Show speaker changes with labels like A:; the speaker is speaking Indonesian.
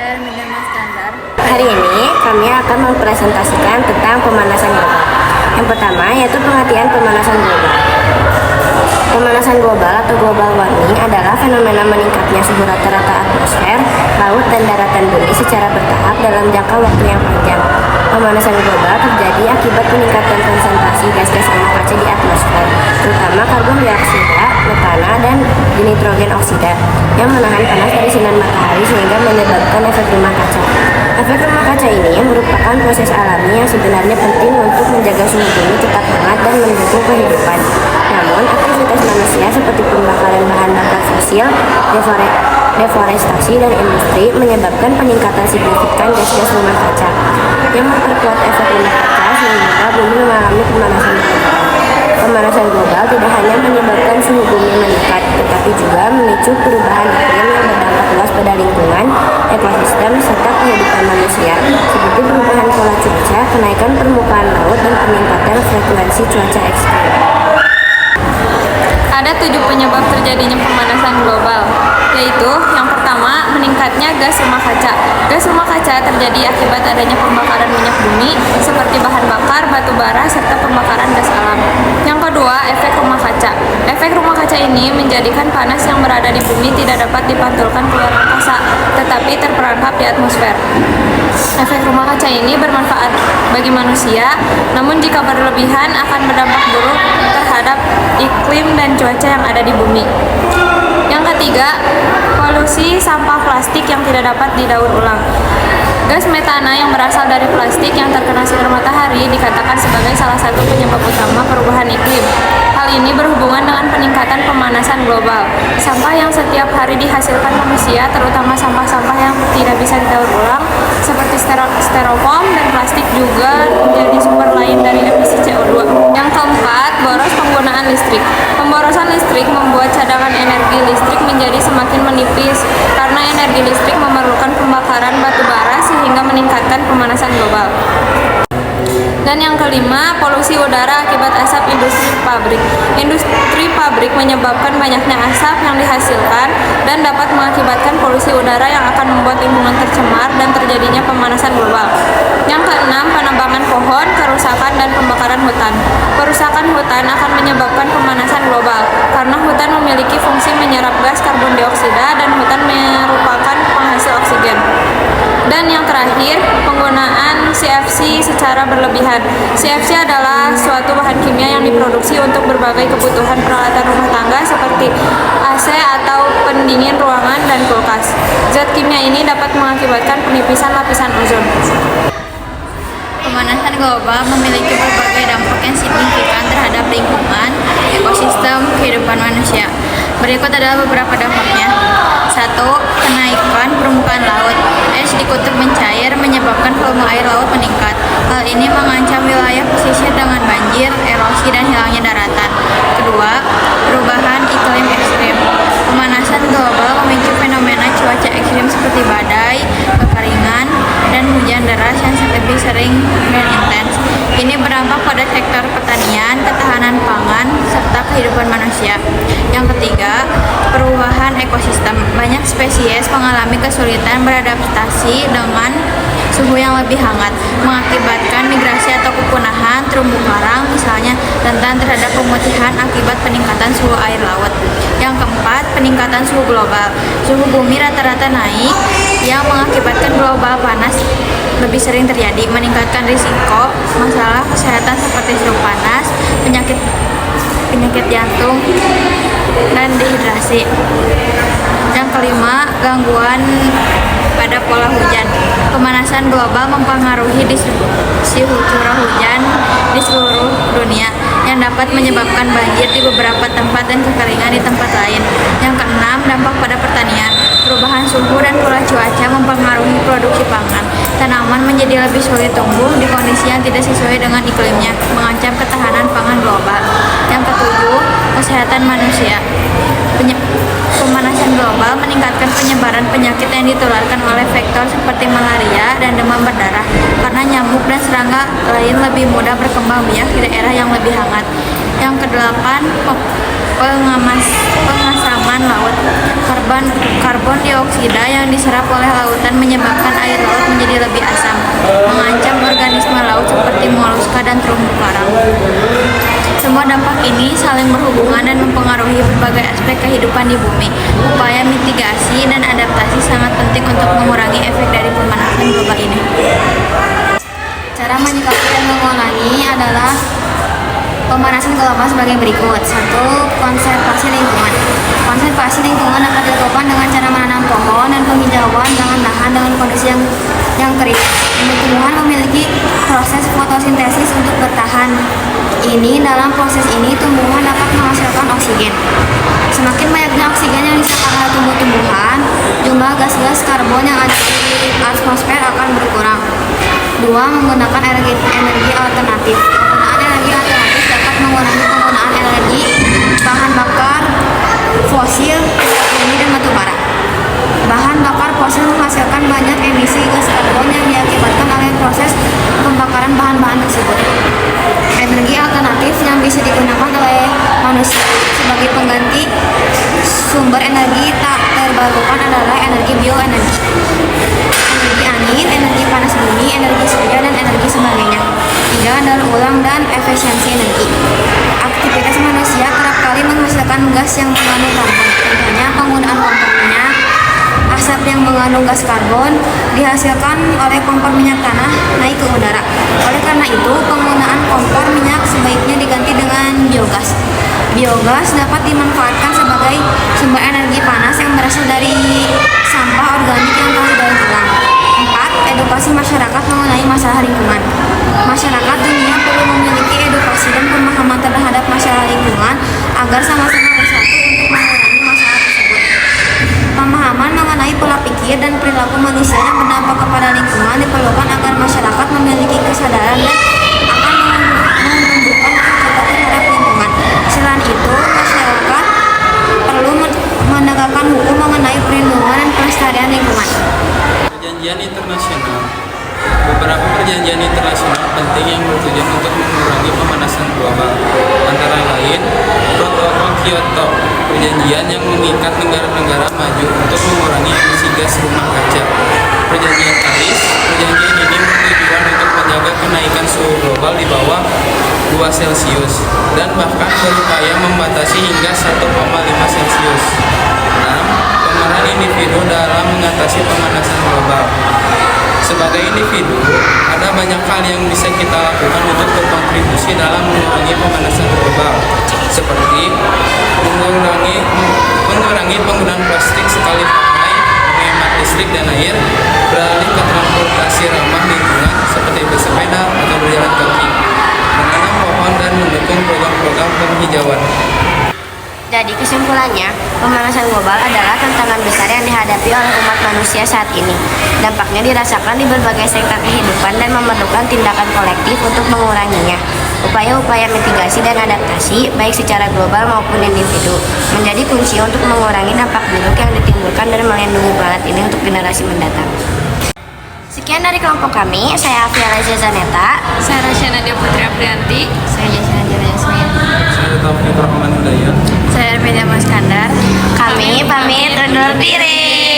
A: Hari ini kami akan mempresentasikan tentang pemanasan global. Yang pertama yaitu pengertian pemanasan global. Pemanasan global atau global warming adalah fenomena meningkatnya suhu rata-rata atmosfer, laut, dan daratan bumi secara bertahap dalam jangka waktu yang panjang. Pemanasan global terjadi akibat peningkatan konsentrasi gas-gas rumah kaca di atmosfer, terutama karbon dioksida, metana, dan nitrogen oksida, yang menahan panas dari sinar matahari sehingga menyebabkan efek rumah kaca. Efek rumah kaca ini merupakan proses alami yang sebenarnya penting untuk menjaga suhu bumi tetap hangat dan mendukung kehidupan. Namun, aktivitas manusia seperti pembakaran bahan bakar fosil, deforestasi, dan industri menyebabkan peningkatan signifikan gas-gas rumah kaca yang memperkuat efek rumah kaca sehingga bumi mengalami pemanasan global. Pemanasan global tidak hanya menyebabkan suhu bumi meningkat, tetapi juga memicu perubahan iklim yang berdampak luas pada lingkungan, ekosistem, serta kehidupan manusia, seperti perubahan pola cuaca, kenaikan permukaan laut, dan peningkatan frekuensi cuaca ekstrem.
B: Ada 7 penyebab terjadinya pemanasan global, yaitu yang pertama, meningkatnya gas rumah kaca. Gas rumah kaca terjadi akibat adanya pembakaran minyak bumi seperti bahan bakar, batu bara, serta pembakaran gas alam. Yang kedua, efek rumah kaca. Efek rumah kaca ini menjadikan panas yang berada di bumi tidak dapat dipantulkan keluar angkasa, tetapi terperangkap di atmosfer. Efek rumah kaca ini bermanfaat bagi manusia, namun jika berlebihan akan berdampak buruk terhadap iklim dan cuaca yang ada di bumi. Yang ketiga, polusi sampah plastik yang tidak dapat didaur ulang. Gas metana yang berasal dari plastik yang terkena sinar matahari dikatakan sebagai salah satu penyebab utama perubahan iklim. Hal ini berhubungan dengan peningkatan pemanasan global. Sampah yang setiap hari dihasilkan manusia, terutama sampah-sampah yang tidak bisa didaur ulang, seperti styrofoam dan plastik juga menjadi sumber lain dari emisi CO2. Yang keempat, boros penggunaan listrik. Pemborosan listrik membuat cadangan energi listrik menjadi semakin menipis karena energi listrik memerlukan pembakaran batu bara sehingga meningkatkan pemanasan global. Dan yang kelima, polusi udara akibat asap industri pabrik. Industri pabrik menyebabkan banyaknya asap yang dihasilkan dan dapat mengakibatkan polusi udara yang akan membuat lingkungan tercemar dan terjadinya pemanasan global. Yang keenam, penebangan pohon, kerusakan, dan pembakaran hutan. Perusakan hutan akan menyebabkan pemanasan global karena hutan memiliki fungsi menyerap gas karbon dioksida dan hutan merupakan penghasil oksigen. Dan yang terakhir, penggunaan CFC secara berlebihan. CFC adalah suatu bahan kimia yang diproduksi untuk berbagai kebutuhan peralatan rumah tangga seperti AC atau pendingin ruangan dan kulkas. Zat kimia ini dapat mengakibatkan penipisan lapisan ozon.
C: Pemanasan global memiliki berbagai dampak yang signifikan terhadap lingkungan, ekosistem, kehidupan manusia. Berikut adalah beberapa dampaknya. 1. Kenaikan permukaan laut. Es di kutub mencair menyebabkan volume air laut meningkat. Hal ini mengancam wilayah pesisir dengan banjir, erosi, dan hilangnya daratan. 2. Perubahan iklim ekstrim. Pemanasan global memicu fenomena cuaca ekstrim seperti badai, kekeringan, dan hujan deras yang lebih sering dan intens. Ini berdampak pada sektor pertanian, ketahanan pangan, serta kehidupan manusia. Yang ketiga, perubahan ekosistem. Banyak spesies mengalami kesulitan beradaptasi dengan suhu yang lebih hangat, mengakibatkan migrasi atau kepunahan terumbu karang, misalnya rentan terhadap pemutihan akibat peningkatan suhu air laut. Yang keempat, peningkatan suhu global. Suhu bumi rata-rata naik yang mengakibatkan global panas lebih sering terjadi, meningkatkan risiko masalah kesehatan seperti stroke panas, penyakit jantung, dan dehidrasi. Yang kelima, gangguan pada pola hujan. Pemanasan global mempengaruhi distribusi curah hujan di seluruh dunia yang dapat menyebabkan banjir di beberapa tempat dan kekeringan di tempat lain. Yang keenam, dampak pada pertanian. Perubahan suhu dan pola cuaca mempengaruhi produksi pangan. Tanaman menjadi lebih sulit tumbuh di kondisi yang tidak sesuai dengan iklimnya, mengancam ketahanan pangan global. Yang ketujuh, kesehatan manusia. Pemanasan global meningkatkan penyebaran penyakit yang ditularkan oleh vektor seperti malaria dan demam berdarah karena nyamuk dan serangga lain lebih mudah berkembang biak di daerah yang lebih hangat. Yang kedelapan, pengasaman laut. karbon dioksida yang diserap oleh lautan menyebabkan air laut menjadi lebih asam, mengancam organisme laut seperti moluska dan terumbu karang. Semua dampak ini saling berhubungan dan mempengaruhi berbagai aspek kehidupan di bumi. Upaya mitigasi dan adaptasi sangat penting untuk mengurangi efek dari pemanasan global ini. Cara menyikapi dan mengurangi adalah pemanasan global sebagai berikut. 1. Konservasi lingkungan. Konservasi lingkungan dapat dilakukan dengan cara menanam pohon dan penghijauan lahan-lahan dengan kondisi yang kering. Tumbuhan memiliki proses fotosintesis untuk bertahan. Dalam proses ini tumbuhan dapat menghasilkan oksigen. Semakin banyaknya oksigen yang diserap oleh tumbuh-tumbuhan, jumlah gas-gas karbon yang ada di atmosfer akan berkurang. 2. Menggunakan energi alternatif. Penggunaan energi alternatif dapat mengurangi penggunaan energi bahan bakar fosil, bumi dan batu bara. Bahan bakar fosil menghasilkan banyak emisi gas karbon yang diakibatkan oleh proses pembakaran bahan-bahan tersebut. Energi alternatif yang bisa digunakan oleh manusia sebagai pengganti sumber energi tak terbarukan adalah energi bioenergi, energi angin, energi panas bumi, energi surya, dan energi sebagainya. 3. Daur ulang dan efisiensi energi. Aktivitas manusia kerap kali menghasilkan gas yang mengandung karbon. Contohnya penggunaan kompor minyak. Asap yang mengandung gas karbon dihasilkan oleh kompor minyak tanah naik ke udara. Oleh karena itu, penggunaan kompor minyak sebaiknya diganti dengan biogas. Biogas dapat dimanfaatkan sebagai sumber energi panas yang berasal dari sampah organik yang telah didaur ulang. 4. Edukasi masyarakat mengenai masalah lingkungan. Masyarakat dunia perlu memiliki edukasi dan pemahaman terhadap masalah lingkungan agar sama-sama bersatu untuk mengurangi masalah tersebut. Pemahaman mengenai pola pikir dan perilaku manusia yang berdampak kepada lingkungan diperlukan agar masyarakat memiliki kesadaran dan akan menumbuhkan aktivitas terhadap lingkungan. Selain itu, masyarakat perlu menegakkan hukum mengenai perlindungan dan pelestarian lingkungan.
D: Perjanjian internasional. Beberapa perjanjian internasional penting yang bertujuan untuk mengurangi pemanasan global, antara lain Protokol Kyoto, perjanjian yang mengikat negara-negara maju untuk mengurangi emisi gas rumah kaca. Perjanjian Paris, perjanjian ini bertujuan untuk menjaga kenaikan suhu global di bawah 2 Celcius dan bahkan berupaya membatasi hingga 1,5 Celcius. 6. Pemeran individu dalam mengatasi pemanasan global. Sebagai individu, ada banyak hal yang bisa kita lakukan untuk berkontribusi dalam mengurangi pemanasan global, seperti mengurangi penggunaan plastik sekali pakai, menghemat listrik dan air, beralih ke transportasi ramah lingkungan seperti bersepeda atau berjalan kaki, menanam pohon dan mendukung program-program penghijauan.
A: Jadi kesimpulannya, pemanasan global adalah tantangan besar yang dihadapi oleh umat manusia saat ini. Dampaknya dirasakan di berbagai sektor kehidupan dan memerlukan tindakan kolektif untuk menguranginya. Upaya-upaya mitigasi dan adaptasi, baik secara global maupun individu, menjadi kunci untuk mengurangi dampak buruk yang ditimbulkan dan melindungi planet ini untuk generasi mendatang. Sekian dari kelompok kami, saya Afia Lazia Zaneta.
B: Saya Rasya Nadia Putri Aprianti.
C: Saya Jasmine Jasmine.
D: Saya Taufik Rahman Hidayat.
C: Saya Armedia Maskandar.
A: Kami pamit undur diri.